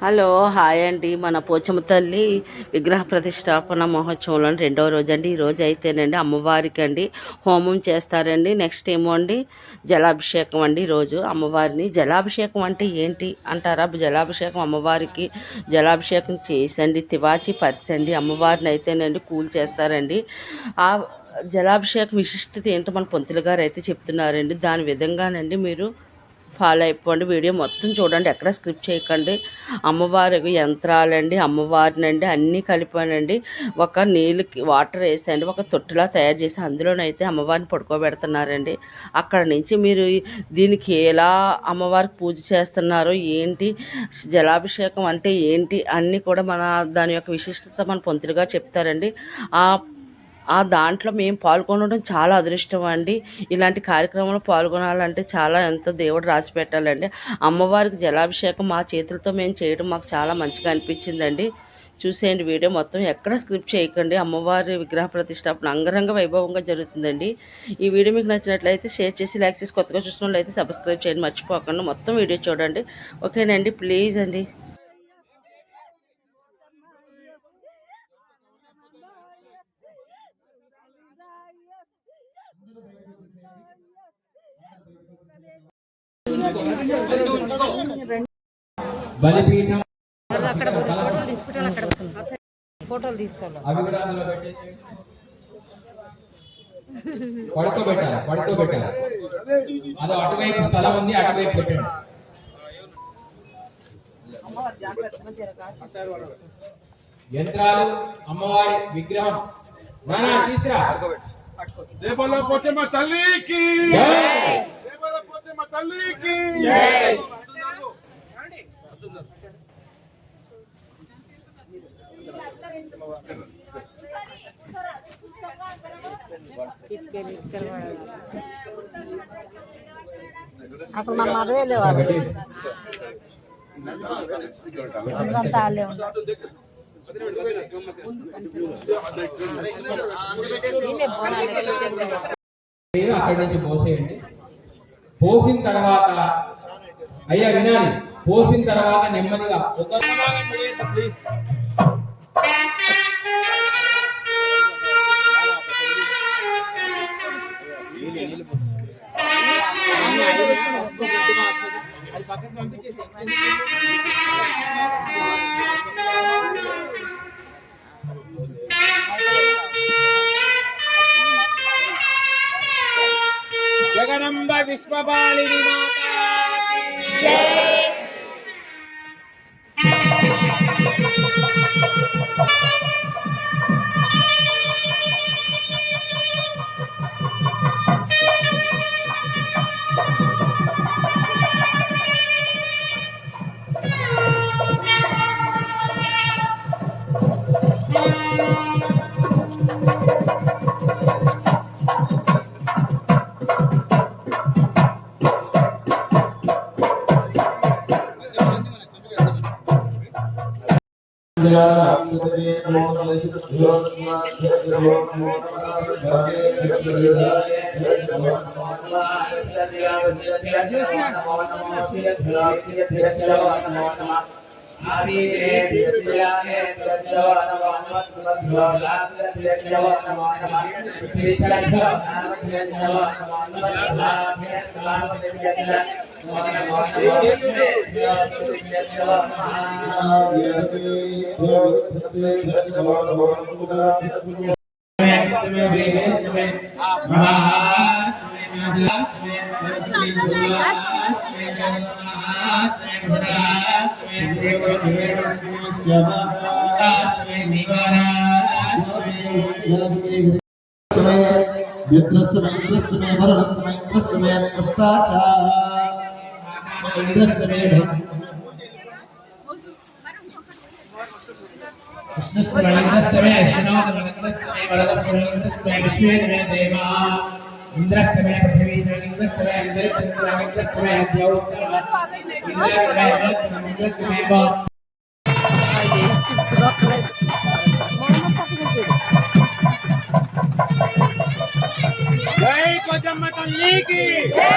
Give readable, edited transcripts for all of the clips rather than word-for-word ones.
Hello hi అండి. మన పోచమ్మ తల్లి విగ్రహ ప్రతిష్టాపన మహోత్సవంలో రెండవ రోజు అండి. ఈ రోజు అయితేనండి అమ్మవారికి అండి హోమం చేస్తారండి. నెక్స్ట్ ఏమో అండి జలాభిషేకం అండి. ఈరోజు అమ్మవారిని జలాభిషేకం అంటే ఏంటి అంటారా? జలాభిషేకం అమ్మవారికి జలాభిషేకం చేసండి తివాచి పరిచండి అమ్మవారిని అయితేనండి కూల్ చేస్తారండి. ఆ జలాభిషేకం విశిష్టత ఏంటో మన పంతులు గారు అయితే చెప్తున్నారండి. దాని విధంగానండి మీరు ఫాలో అయిపోండి. వీడియో మొత్తం చూడండి, ఎక్కడ స్క్రిప్ట్ చేయకండి. అమ్మవారి యంత్రాలండి, అమ్మవారినండి అన్నీ కలిపానండి. ఒక నీళ్ళకి వాటర్ వేసండి ఒక తొట్టులా తయారు చేసి అందులోనైతే అమ్మవారిని పడుకోబెడుతున్నారండి. అక్కడ నుంచి మీరు దీనికి ఎలా అమ్మవారికి పూజ చేస్తున్నారో ఏంటి, జలాభిషేకం అంటే ఏంటి అన్నీ కూడా దాని యొక్క విశిష్టత మన పంతులుగా చెప్తారండి. దాంట్లో మేము పాల్గొనడం చాలా అదృష్టం అండి. ఇలాంటి కార్యక్రమంలో పాల్గొనాలంటే చాలా ఎంతో దేవుడు రాసి పెట్టాలండి. అమ్మవారికి జలాభిషేకం మా చేతులతో మేము చేయడం మాకు చాలా మంచిగా అనిపించిందండి. చూసేయండి వీడియో మొత్తం, ఎక్కడ స్క్రిప్ట్ చేయకండి. అమ్మవారి విగ్రహ ప్రతిష్టాపన అంగరంగ వైభవంగా జరుగుతుందండి. ఈ వీడియో మీకు నచ్చినట్లయితే షేర్ చేసి లైక్ చేసి కొత్తగా చూసినట్లయితే సబ్స్క్రైబ్ చేయండి మర్చిపోకుండా. మొత్తం వీడియో చూడండి, ఓకేనండి? ప్లీజ్ అండి. బలిపీఠం ఫోటోలు తీసుకోవాలి. పడుకోబెట్టాలి. అది అటువైపు స్థలం ఉంది, అటువైపు పెట్టండి. యంత్రాలు, అమ్మవారి విగ్రహం నానా తీసురా. దేవల పోచమ్మ తల్లికి దేవల పోచమ్మ తల్లికి అప్పుడు మన మరవే లేవాలి అంతా వాళ్ళే ఉన్నారు. అక్కడి నుంచి పోసేయండి. పోసిన తర్వాత అయ్యా వినాలి, పోసిన తర్వాత నెమ్మదిగా ఒక ప్లీజ్ అది పక్కకు పంపించేసి జగదంబ విశ్వపాలిని మాతా కీ జై. कृष्णस्वरमिन्द्रस्तमे श्रीनोदमिन्द्रस्तमे वरदस्वरमिन्द्रस्तमे विश्वेदमे देवा इंद्रस्तमे पृथ्वीन्द्रस्तमे इंद्रचन्द्रमिन्द्रस्तमे द्यौस्तमे इंद्रस्तमे जय पोचम्म तल्ली की जय।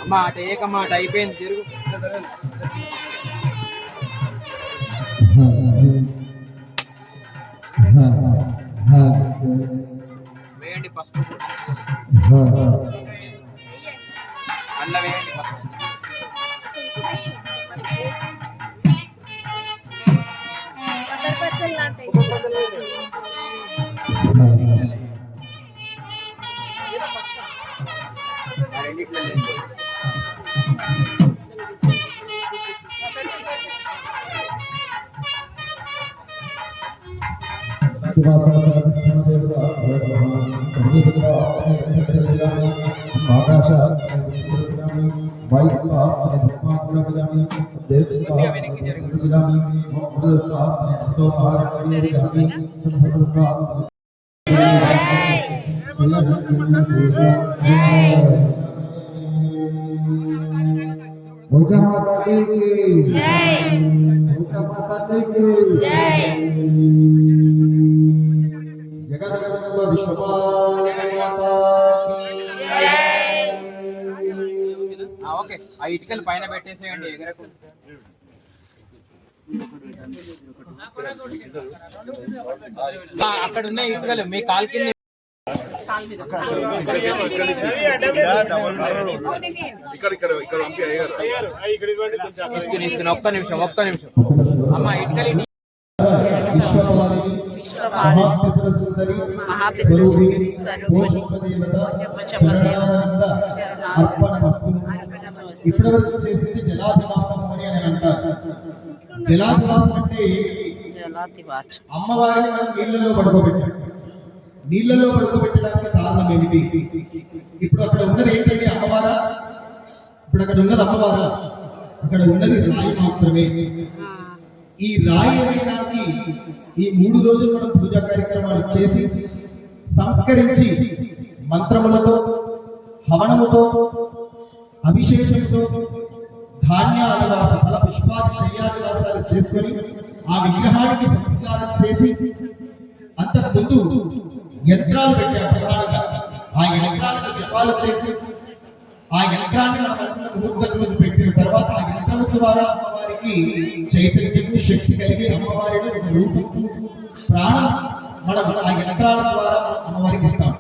అమ్మా అటు ఏకమ్మా అటు అయిపోయింది తిరుగు. వేయండి పసుపు, అల్ల వేయండి పసుపు. రెండిట్లో లేదు. ఓకే, ఆ ఇటుకలు పైన పెట్టేసేయండి ఎగరకు. అక్కడ ఉన్న ఇటుకలు మీ కాలు కింద ఇస్తున్నా. ఒక్క నిమిషం అమ్మ ఇటుకలు ఇప్పటివరకు చేసింది జలాదివాసం అని అంటారు. జలాదివాసం అంటే అమ్మవారిని మనం నీళ్ళల్లో పడుకోబెట్టాం. నీళ్ళల్లో పడుకోబెట్టడానికి కారణం ఏమిటి? ఇప్పుడు అక్కడ ఉన్నది ఏంటంటే అమ్మవారా? ఇప్పుడు అక్కడ ఉన్నది అమ్మవారా? అక్కడ ఉన్నది రాయి మాత్రమే. ఈ రాయి అనేదానికి ఈ 3 రోజులు మనం పూజా కార్యక్రమాలు చేసి సంస్కరించి మంత్రములతో, హవనముతో, అభిషేకంతో, ధాన్యాదివాస ఫల పుష్పాది శయ్యాదివాసాలు చేసుకొని ఆ విగ్రహానికి సంస్కారం చేసి అంతకుముందు యంత్రాలు పెట్టాం. ప్రధానంగా ఆ యంత్రాలకు జపాలు చేసి ఆ యంత్రాన్ని మనం ముహూర్తం రోజు పెట్టిన తర్వాత ఆ యంత్రము ద్వారా అమ్మవారికి చైతన్యము, శక్తి కలిగి అమ్మవారిని ఒక రూపం, ప్రాణం మనం ఆ యంత్రాల ద్వారా అమ్మవారికి ఇస్తాం.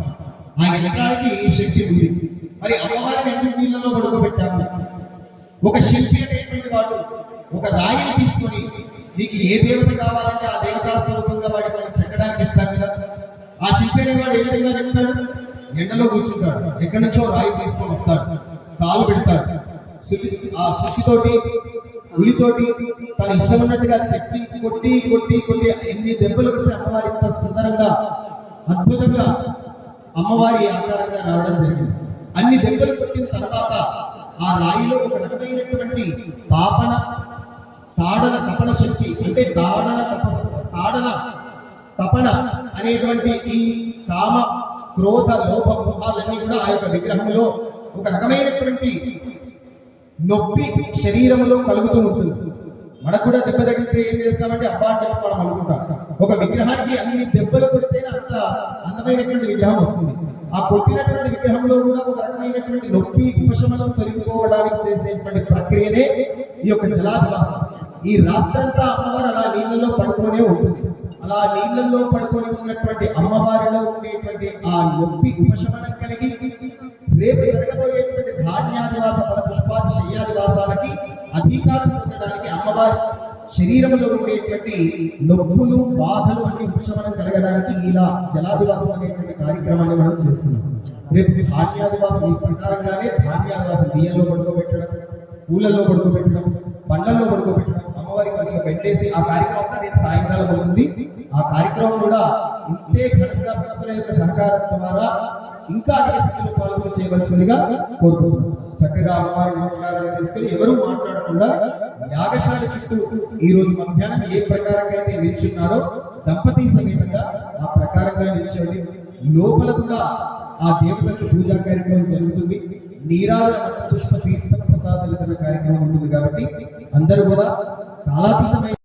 ఆ యంత్రానికి శక్తి ఉంది. మరి అమ్మవారిని ఎందుకు నీళ్ళలో పడుకోబెట్టాము? ఒక శిల్పి అనేటువంటి వాడు ఒక రాయిని తీసుకొని నీకు ఏ దేవత కావాలంటే ఆ దేవతా స్వరూపంగా వాడికి మనం చెక్కడానికి ఇస్తాం కదా. ఆ శిల్పి అనేవాడు ఏ విధంగా చెప్తాడు? ఎండలో కూర్చుంటాడు, ఎక్కడి నుంచో రాయి తీసుకొని వస్తాడు, కాలు పెడతాడు, ఆ సుసితోటి ఉలితోటి తన ఇష్టం ఉన్నట్టుగా చెక్కి కొట్టి కొట్టి కొట్టి ఎన్ని దెబ్బలు కొడితే అమ్మవారి ఇంత సుందరంగా అద్భుతంగా అమ్మవారి ఆకారంగా రావడం జరిగింది. అన్ని దెబ్బలు కొట్టిన తర్వాత ఆ రాయిలో ఒక రకమైనటువంటి తపన శక్తి, అంటే తపన అనేటువంటి ఈ కామ, క్రోధ, లోభ, మోహాలన్నీ కూడా ఆ యొక్క విగ్రహంలో ఒక రకమైనటువంటి నొప్పి శరీరంలో కలుగుతూ ఉంటుంది. మనకు కూడా దెబ్బ తగిలితే ఏం చేస్తామంటే అబ్బా అంటే మనం అనుకుంటాం. ఒక విగ్రహానికి అన్ని దెబ్బలు కొడితేనే అంత అందమైనటువంటి విగ్రహం వస్తుంది. ఆ కొట్టినటువంటి విగ్రహంలో కూడా ఒక రకమైనటువంటి నొప్పి ఉపశమనం తొలగిపోవడానికి చేసేటువంటి ప్రక్రియనే ఈ యొక్క జలాదివాసం. ఈ రాత్రంతా అమ్మవారు అలా నీళ్ళల్లో పడుకోనే ఉంటుంది. అలా నీళ్ళల్లో పడుకొని ఉన్నటువంటి అమ్మవారిలో ఉండేటువంటి ఆ నొప్పి ఉపశమనం కలిగి రేపు జరగబోయేటువంటి ధాన్యాదివాస ఫల పుష్పాది శయ్యాదివాసాలకి అధికారం పొందడానికి అమ్మవారి శరీరంలో ఉండేటువంటి నొప్పులు, బాధలు అన్ని ఉపశమనం కలగడానికి ఇలా జలాదివాసం అనేటువంటి కార్యక్రమాన్ని మనం చేస్తున్నాం. రేపు ధాన్యాదివాసం ఈ ప్రకారంగానే ధాన్యాదివాసం బియ్యంలో పడుకోబెట్టడం, పూలల్లో పడుకోబెట్టడం, పండ్లల్లో పడుకోబెట్టడం, అమ్మవారికి మంచిగా పెట్టేసి ఆ కార్యక్రమం రేపు సాయంకాలం అవుతుంది. ఆ కార్యక్రమం కూడా ఇంతే ఘనంగా భక్తుల యొక్క సహకారం ద్వారా ఇంకా అధిక సంఖ్యలో పాల్గొని చేయవలసిందిగా కోరుకుంటున్నాం. చక్కగా అమ్మవారి నమస్కారం చేసుకుని ఎవరు మాట్లాడకుండా యాగశాల చుట్టూ ఈ రోజు మధ్యాహ్నం ఏ ప్రకారంగా అయితే నిల్చున్నారో దంపతి సమేతంగా ఆ ప్రకారంగా నిల్చోండి. లోపల కూడా ఆ దేవతలకు పూజా కార్యక్రమం జరుగుతుంది. నీరాజన పుష్ప తీర్థ ప్రసాద వితరణ కార్యక్రమం ఉంటుంది కాబట్టి అందరూ కూడా కాలాతీతమైన